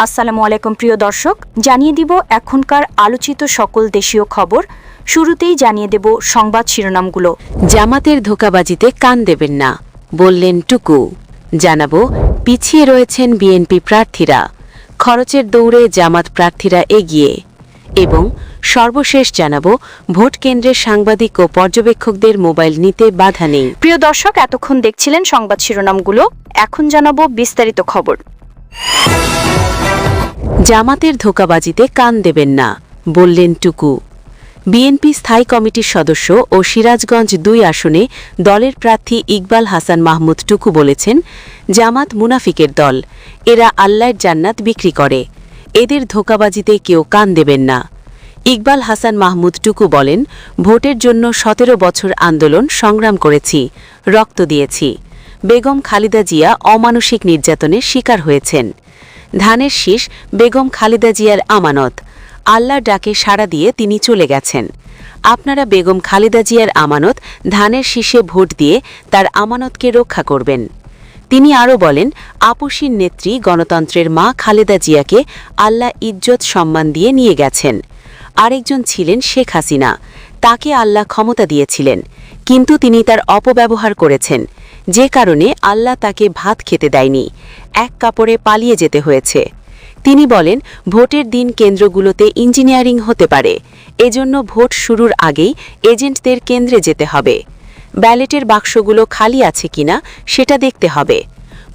আসসালামু আলাইকুম প্রিয় দর্শক, জানিয়ে দিব এখনকার আলোচিত সকল দেশীয় খবর। শুরুতেই জানিয়ে দেব সংবাদ শিরোনামগুলো। জামাতের ধোঁকাবাজিতে কান দেবেন না, বললেন টুকু। জানাবো পিছিয়ে রয়েছেন বিএনপি প্রার্থীরা, খরচের দৌড়ে জামাত প্রার্থীরা এগিয়ে। এবং সর্বশেষ জানাবো ভোট কেন্দ্রের সাংবাদিক ও পর্যবেক্ষকদের মোবাইল নিতে বাধা নেই। প্রিয় দর্শক, এতক্ষণ দেখছিলেন সংবাদ শিরোনামগুলো, এখন জানাবো বিস্তারিত খবর। জামাতের ধোঁকাবাজিতে কান দেবেন না, বললেন টুকু। বিএনপি স্থায়ী কমিটির সদস্য ও সিরাজগঞ্জ ২ আসনে দলের প্রার্থী ইকবাল হাসান মাহমুদ টুকু বলেছেন, জামাত মুনাফিকের দল, এরা আল্লাহর জান্নাত বিক্রি করে, এদের ধোঁকাবাজিতে কেউ কান দেবেন না। ইকবাল হাসান মাহমুদ টুকু বলেন, ভোটের জন্য ১৭ বছর আন্দোলন সংগ্রাম করেছি, রক্ত দিয়েছি। বেগম খালেদা জিয়া অমানসিক নির্যাতনের শিকার হয়েছেন। ধানের শীষ বেগম খালেদা জিয়ার আমানত, আল্লাহর ডাকে সাড়া দিয়ে তিনি চলে গেছেন। আপনারা বেগম খালেদা জিয়ার আমানত ধানের শীষে ভোট দিয়ে তার আমানতকে রক্ষা করবেন। তিনি আরও বলেন, আপসীর নেত্রী গণতন্ত্রের মা খালেদা জিয়াকে আল্লাহ ইজ্জত সম্মান দিয়ে নিয়ে গেছেন। আরেকজন ছিলেন শেখ হাসিনা, তাকে আল্লাহ ক্ষমতা দিয়েছিলেন, কিন্তু তিনি তার অপব্যবহার করেছেন, যে কারণে আল্লাহ তাকে ভাত খেতে দেয়নি, এক কাপড়ে পালিয়ে যেতে হয়েছে। তিনি বলেন, ভোটের দিন কেন্দ্রগুলোতে ইঞ্জিনিয়ারিং হতে পারে, এজন্য ভোট শুরুর আগেই এজেন্টদের কেন্দ্রে যেতে হবে। ব্যালটের বাক্সগুলো খালি আছে কিনা সেটা দেখতে হবে।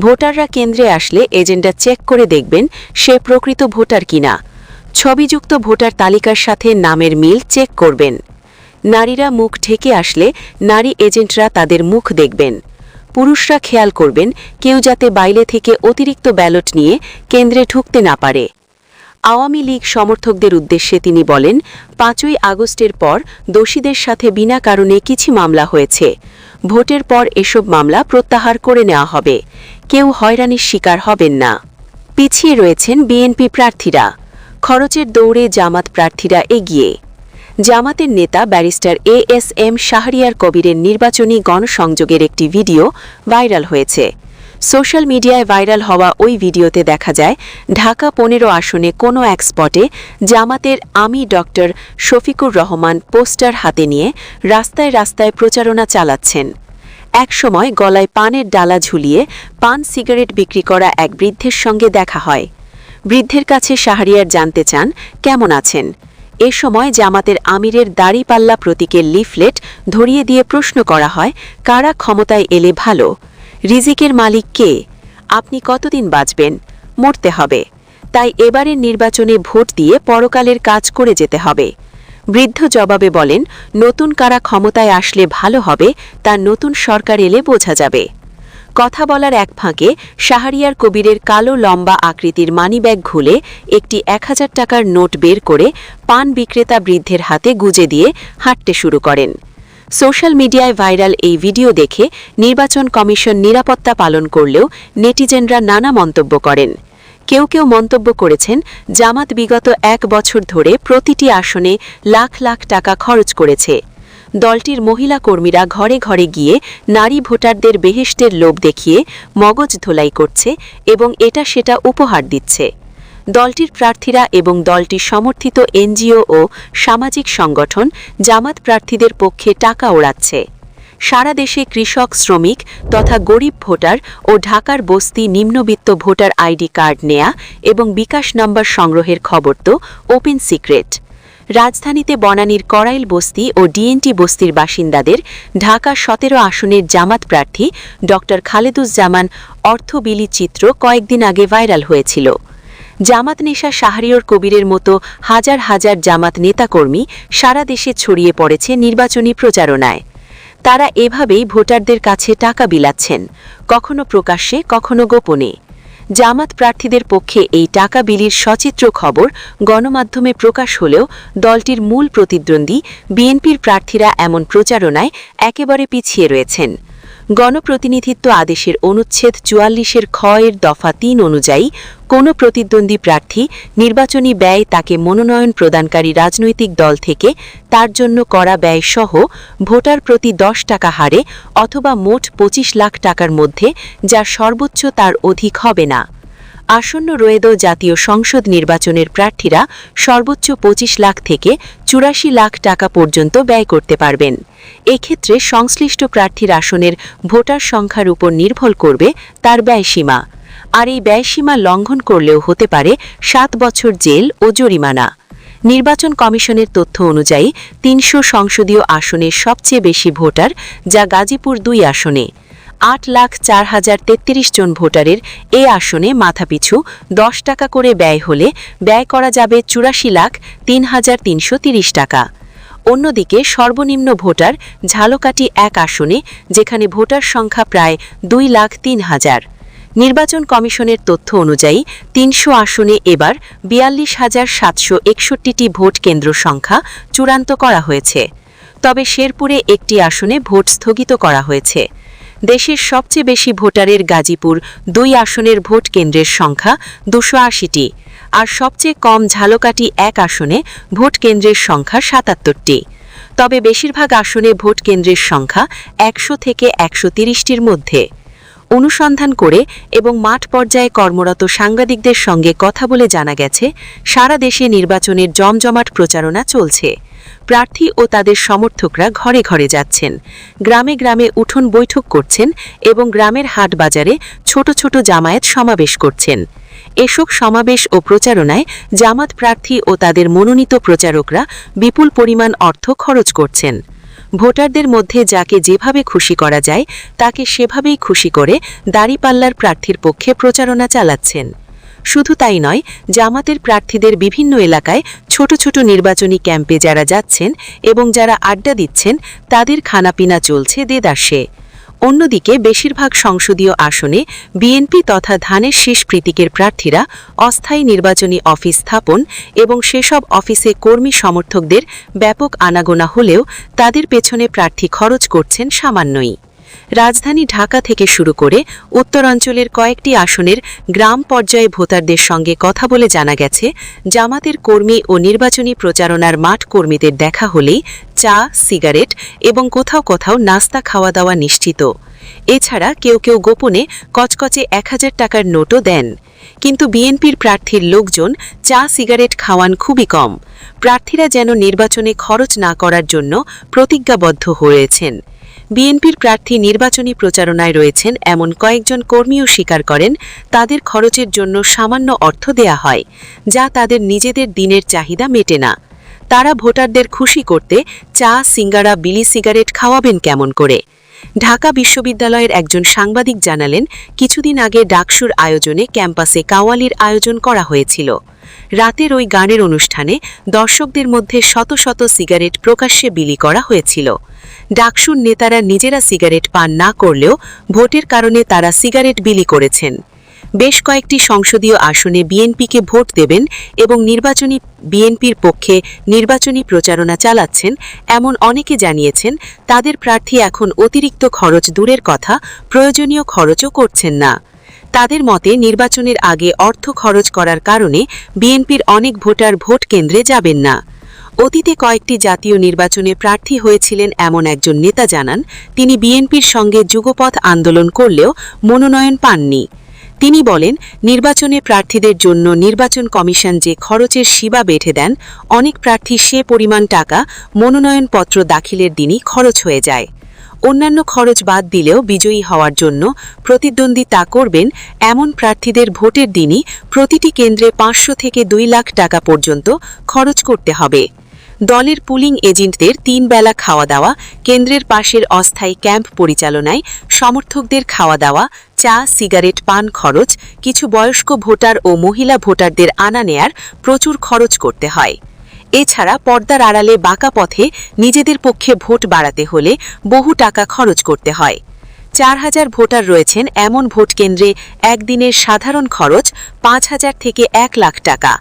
ভোটাররা কেন্দ্রে আসলে এজেন্টরা চেক করে দেখবেন সে প্রকৃত ভোটার কিনা। ছবিযুক্ত ভোটার তালিকার সাথে নামের মিল চেক করবেন। নারীরা মুখ ঢেকে আসলে নারী এজেন্টরা তাদের মুখ দেখবেন। পুরুষরা খেয়াল করবেন কেউ যাতে বাইরে থেকে অতিরিক্ত ব্যালট নিয়ে কেন্দ্রে ঢুকতে না পারে। আওয়ামী লীগ সমর্থকদের উদ্দেশ্যে তিনি বলেন, ৫ই আগস্টের পর দোষীদের সাথে বিনা কারণে কিছু মামলা হয়েছে, ভোটের পর এসব মামলা প্রত্যাহার করে নেওয়া হবে, কেউ হয়রানির শিকার হবেন না। পিছিয়ে রয়েছেন বিএনপি প্রার্থীরা, খরচের দৌড়ে জামাত প্রার্থীরা এগিয়ে। জামাতের নেতা ব্যারিস্টার এএসএম শাহরিয়ার কবিরের নির্বাচনী গণসংযোগের একটি ভিডিও ভাইরাল হয়েছে। সোশ্যাল মিডিয়ায় ভাইরাল হওয়া ওই ভিডিওতে দেখা যায়, ঢাকা ১৫ আসনে কোনো এক স্পটে জামাতের আমি ডক্টর শফিকুর রহমান পোস্টার হাতে নিয়ে রাস্তায় রাস্তায় প্রচারণা চালাচ্ছেন। একসময় গলায় পানের ডালা ঝুলিয়ে পান সিগারেট বিক্রি করা এক বৃদ্ধের সঙ্গে দেখা হয়। বৃদ্ধের কাছে শাহরিয়ার জানতে চান, কেমন আছেন? এ সময় জামাতের আমিরের দাড়িপাল্লা প্রতীকের লিফলেট ধরিয়ে দিয়ে প্রশ্ন করা হয়, কারা ক্ষমতায় এলে ভালো? রিজিকের মালিক কে? আপনি কতদিন বাঁচবেন? মরতে হবে, তাই এবারের নির্বাচনে ভোট দিয়ে পরকালের কাজ করে যেতে হবে। বৃদ্ধ জবাবে বলেন, নতুন কারা ক্ষমতায় আসলে ভালো হবে তা নতুন সরকার এলে বোঝা যাবে। কথা বলার এক ফাঁকে শাহরিয়ার কবিরের কালো লম্বা আকৃতির মানিব্যাগ খুলে একটি ১০০০ টাকার নোট বের করে পান বিক্রেতা বৃদ্ধের হাতে গুজে দিয়ে হাঁটতে শুরু করেন। সোশ্যাল মিডিয়ায় ভাইরাল এই ভিডিও দেখে নির্বাচন কমিশন নিরাপত্তা পালন করলেও নেটিজেনরা নানা মন্তব্য করেন। কেউ কেউ মন্তব্য করেছেন, জামাত বিগত ১ বছর ধরে প্রতিটি আসনে লাখ লাখ টাকা খরচ করেছে। দলটির মহিলা কর্মীরা ঘরে ঘরে গিয়ে নারী ভোটারদের বেহেশতের লোভ দেখিয়ে মগজ ধোলাই করছে এবং এটা সেটা উপহার দিচ্ছে। দলটির প্রার্থীরা এবং দলটির সমর্থিত এনজিও ও সামাজিক সংগঠন জামাত প্রার্থীদের পক্ষে টাকা ওড়াচ্ছে। সারা দেশে কৃষক, শ্রমিক তথা গরিব ভোটার ও ঢাকার বস্তি নিম্নবিত্ত ভোটার আইডি কার্ড নেয়া এবং বিকাশ নম্বর সংগ্রহের খবর তো ওপেন সিক্রেট। রাজধানীতে বনানীর করাইল বস্তি ও ডিএনটি বস্তির বাসিন্দাদের ঢাকা ১৭ আসনের জামাত প্রার্থী ড খালেদুজ্জামান অর্থ বিলি চিত্র কয়েকদিন আগে ভাইরাল হয়েছিল। জামাত নেশা শাহরিয়ার কবিরের মতো হাজার হাজার জামাত নেতাকর্মী সারা দেশে ছড়িয়ে পড়েছে নির্বাচনী প্রচারণায়। তারা এভাবেই ভোটারদের কাছে টাকা বিলাচ্ছেন, কখনো প্রকাশ্যে কখনো গোপনে। জামাত প্রার্থীদের পক্ষে এই টাকা বিলির সচিত্র খবর গণমাধ্যমে প্রকাশ হলেও দলটির মূল প্রতিদ্বন্দ্বী বিএনপির প্রার্থীরা এমন প্রচারণায় একেবারে পিছিয়ে রয়েছেন। গণপ্রতিনিধিত্ব আদেশের অনুচ্ছেদ ৪৪-এর খ-এর দফা ৩ অনুযায়ী কোনো প্রতিদ্বন্দ্বী প্রার্থী নির্বাচনী ব্যয় তাকে মনোনয়ন প্রদানকারী রাজনৈতিক দল থেকে তার জন্য করা ব্যয় সহ ভোটার প্রতি ১০ টাকা হারে অথবা মোট ২৫ লাখ টাকার মধ্যে, যার সর্বোচ্চ তার অধিক হবে না। আসন্ন রোয়েদ জাতীয় সংসদ নির্বাচনের প্রার্থীরা সর্বোচ্চ ২৫ লাখ থেকে ৮৪ লাখ টাকা পর্যন্ত ব্যয় করতে পারবেন। এক্ষেত্রে সংশ্লিষ্ট প্রার্থীর আসনের ভোটার সংখ্যার উপর নির্ভর করবে তার ব্যয়সীমা, আর এই ব্যয়সীমা লঙ্ঘন করলেও হতে পারে ৭ বছর জেল ও জরিমানা। নির্বাচন কমিশনের তথ্য অনুযায়ী ৩০০ সংসদীয় আসনের সবচেয়ে বেশি ভোটার, যা গাজীপুর ২ আসনে। ৮,০৪,০৩৩ জন ভোটারের এ আসনে মাথাপিছু ১০ টাকা করে ব্যয় হলে ব্যয় করা যাবে ৮৪,০৩,৩৩০ টাকা। অন্যদিকে সর্বনিম্ন ভোটার ঝালকাঠি ১ আসনে, যেখানে ভোটার সংখ্যা প্রায় ২,০৩,০০০। নির্বাচন কমিশনের তথ্য অনুযায়ী ৩০০ আসনে এবার ৪২,৭৬১টি ভোট কেন্দ্র সংখ্যা চূড়ান্ত করা হয়েছে। তবে শেরপুরে একটি আসনে ভোট স্থগিত করা হয়েছে। দেশের সবচেয়ে বেশি ভোটারের গাজীপুর ২ আসনের ভোট কেন্দ্রের সংখ্যা ২৮০টি, আর সবচেয়ে কম ঝালকাঠি ১ আসনে ভোট কেন্দ্রের সংখ্যা ৭৭টি। তবে বেশিরভাগ আসনে ভোট কেন্দ্রের সংখ্যা ১০০ থেকে ১৩০টির মধ্যে। অনুসন্ধান করে এবং মাঠ পর্যায়ে কর্মরত সাংবাদিকদের সঙ্গে কথা বলে জানা গেছে, সারা দেশে নির্বাচনের জমজমাট প্রচারণা চলছে। প্রার্থী ও তাদের সমর্থকরা ঘরে ঘরে যাচ্ছেন, গ্রামে গ্রামে উঠোন বৈঠক করছেন এবং গ্রামের হাট বাজারে ছোট ছোট জামায়াত সমাবেশ করছেন। এসব সমাবেশ ও প্রচারণায় জামাত প্রার্থী ও তাদের মনোনীত প্রচারকরা বিপুল পরিমাণ অর্থ খরচ করছেন। ভোটারদের মধ্যে যাকে যেভাবে খুশি করা যায় তাকে সেভাবেই খুশি করে দাঁড়িপাল্লার প্রার্থীর পক্ষে প্রচারণা চালাচ্ছেন। শুধু তাই নয়, জামাতের প্রার্থীদের বিভিন্ন এলাকায় ছোট ছোট নির্বাচনী ক্যাম্পে যারা যাচ্ছেন এবং যারা আড্ডা দিচ্ছেন, তাদের খানাপিনা চলছে দেদারসে। অন্যদিকে বেশিরভাগ সংসদীয় আসনে বিএনপি তথা ধানের শীষ প্রতীকের প্রার্থীরা অস্থায়ী নির্বাচনী অফিস স্থাপন এবং সেসব অফিসে কর্মী সমর্থকদের ব্যাপক আনাগোনা হলেও তাদের পেছনে প্রার্থী খরচ করছেন সামান্যই। রাজধানী ঢাকা থেকে শুরু করে উত্তরাঞ্চলের কয়েকটি আসনের গ্রাম পর্যায়ে ভোটারদের সঙ্গে কথা বলে জানা গেছে, জামাতের কর্মী ও নির্বাচনী প্রচারণার মাঠ কর্মীদের দেখা হলেই চা, সিগারেট এবং কোথাও কোথাও নাস্তা খাওয়া দাওয়া নিশ্চিত। এছাড়া কেউ কেউ গোপনে কচকচে ১,০০০ টাকার নোটও দেন। কিন্তু বিএনপির প্রার্থীর লোকজন চা, সিগারেট খাওয়ান খুবই কম। প্রার্থীরা যেন নির্বাচনে খরচ না করার জন্য প্রতিজ্ঞাবদ্ধ হয়েছেন। বিএনপির প্রার্থী নির্বাচনী প্রচারণায় রয়েছেন এমন কয়েকজন কর্মীও স্বীকার করেন, তাদের খরচের জন্য সামান্য অর্থ দেয়া হয়, যা তাদের নিজেদের দিনের চাহিদা মেটে না। তারা ভোটারদের খুশি করতে চা, সিঙ্গারা, বিলি সিগারেট খাওয়াবেন কেমন করে? ঢাকা বিশ্ববিদ্যালয়ের একজন সাংবাদিক জানালেন, কিছুদিন আগে ডাকসুর আয়োজনে ক্যাম্পাসে কাওয়ালির আয়োজন করা হয়েছিল। রাতের ওই গানের অনুষ্ঠানে দর্শকদের মধ্যে শত শত সিগারেট প্রকাশ্যে বিলি করা হয়েছিল। ডাকসুর নেতারা নিজেরা সিগারেট পান না করলেও ভোটের কারণে তারা সিগারেট বিলি করেছেন। বেশ কয়েকটি সংসদীয় আসনে বিএনপিকে ভোট দেবেন এবং বিএনপির পক্ষে নির্বাচনী প্রচারণা চালাচ্ছেন এমন অনেকে জানিয়েছেন, তাদের প্রার্থী এখন অতিরিক্ত খরচ দূরের কথা, প্রয়োজনীয় খরচও করছেন না। তাদের মতে নির্বাচনের আগে অর্থ খরচ করার কারণে বিএনপির অনেক ভোটার ভোট কেন্দ্রে যাবেন না। অতীতে কয়েকটি জাতীয় নির্বাচনে প্রার্থী হয়েছিলেন এমন একজন নেতা জানান, তিনি বিএনপির সঙ্গে যুগপথ আন্দোলন করলেও মনোনয়ন পাননি। তিনি বলেন, নির্বাচনে প্রার্থীদের জন্য নির্বাচন কমিশন যে খরচের সীমা বেঁধে দেন, অনেক প্রার্থী সে পরিমাণ টাকা মনোনয়নপত্র দাখিলের দিনই খরচ হয়ে যায়। অন্যান্য খরচ বাদ দিলেও বিজয়ী হওয়ার জন্য প্রতিদ্বন্দ্বিতা করবেন এমন প্রার্থীদের ভোটের দিনই প্রতিটি কেন্দ্রে ৫০০ থেকে ২ লাখ টাকা পর্যন্ত খরচ করতে হবে। দলের পুলিং এজেন্টদের ৩ বেলা খাওয়া দাওয়া, কেন্দ্রের পাশের অস্থায়ী ক্যাম্প পরিচালনায় সমর্থকদের খাওয়া দাওয়া, চা, সিগারেট পান খরচ, কিছু বয়স্ক ভোটার ও মহিলা ভোটারদের আনা নেয়ার প্রচুর খরচ করতে হয়। এছাড়া পর্দার আড়ালে বাঁকা পথে নিজেদের পক্ষে ভোট বাড়াতে হলে বহু টাকা খরচ করতে হয়। ৪,০০০ ভোটার রয়েছেন এমন ভোট কেন্দ্রে একদিনের সাধারণ খরচ ৫,০০০ থেকে ১ লাখ টাকা।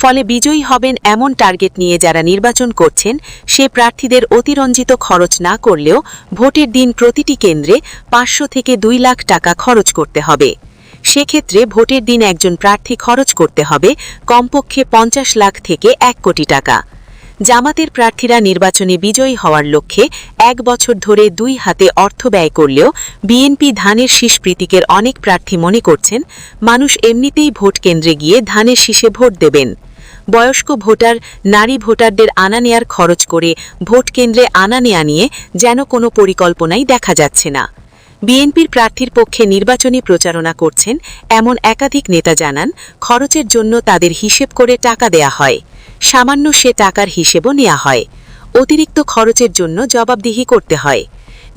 ফলে বিজয়ী হবেন এমন টার্গেট নিয়ে যারা নির্বাচন করছেন, সে প্রার্থীদের অতিরঞ্জিত খরচ না করলেও ভোটের দিন প্রতিটি কেন্দ্রে ৫০০ থেকে ২ লাখ টাকা খরচ করতে হবে। সেক্ষেত্রে ভোটের দিন একজন প্রার্থী খরচ করতে হবে কমপক্ষে ৫০ লাখ থেকে ১ কোটি টাকা। জামাতের প্রার্থীরা নির্বাচনে বিজয়ী হওয়ার লক্ষ্যে 1 বছর ধরে 2 হাতে অর্থ ব্যয় করলেও বিএনপি ধানের শীষ প্রতীকের অনেক প্রার্থী মনে করছেন মানুষ এমনিতেই ভোট কেন্দ্রে গিয়ে ধানের শীষে ভোট দেবেন। বয়স্ক ভোটার, নারী ভোটারদের আনা নেয়ার খরচ করে ভোট কেন্দ্রে আনা নেয়া নিয়ে যেন কোনো পরিকল্পনাই দেখা যাচ্ছে না। বিএনপির প্রার্থীর পক্ষে নির্বাচনী প্রচারণা করছেন এমন একাধিক নেতা জানান, খরচের জন্য তাদের হিসেব করে টাকা দেয়া হয়, সামান্য সে টাকার হিসেবও নেওয়া হয়, অতিরিক্ত খরচের জন্য জবাবদিহি করতে হয়।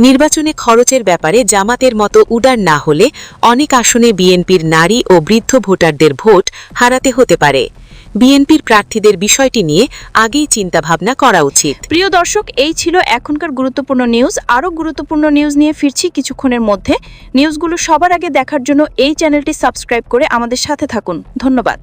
নির্বাচনে খরচের ব্যাপারে জামাতের মতো উদার না হলে অনেক আসনে বিএনপির নারী ও বৃদ্ধ ভোটারদের ভোট হারাতে হতে পারে। বিএনপির প্রার্থীদের বিষয়টি নিয়ে আগেই চিন্তাভাবনা করা উচিত। প্রিয় দর্শক, এই ছিল এখনকার গুরুত্বপূর্ণ নিউজ। আরও গুরুত্বপূর্ণ নিউজ নিয়ে ফিরছি কিছুক্ষণের মধ্যে। নিউজগুলো সবার আগে দেখার জন্য এই চ্যানেলটি সাবস্ক্রাইব করে আমাদের সাথে থাকুন। ধন্যবাদ।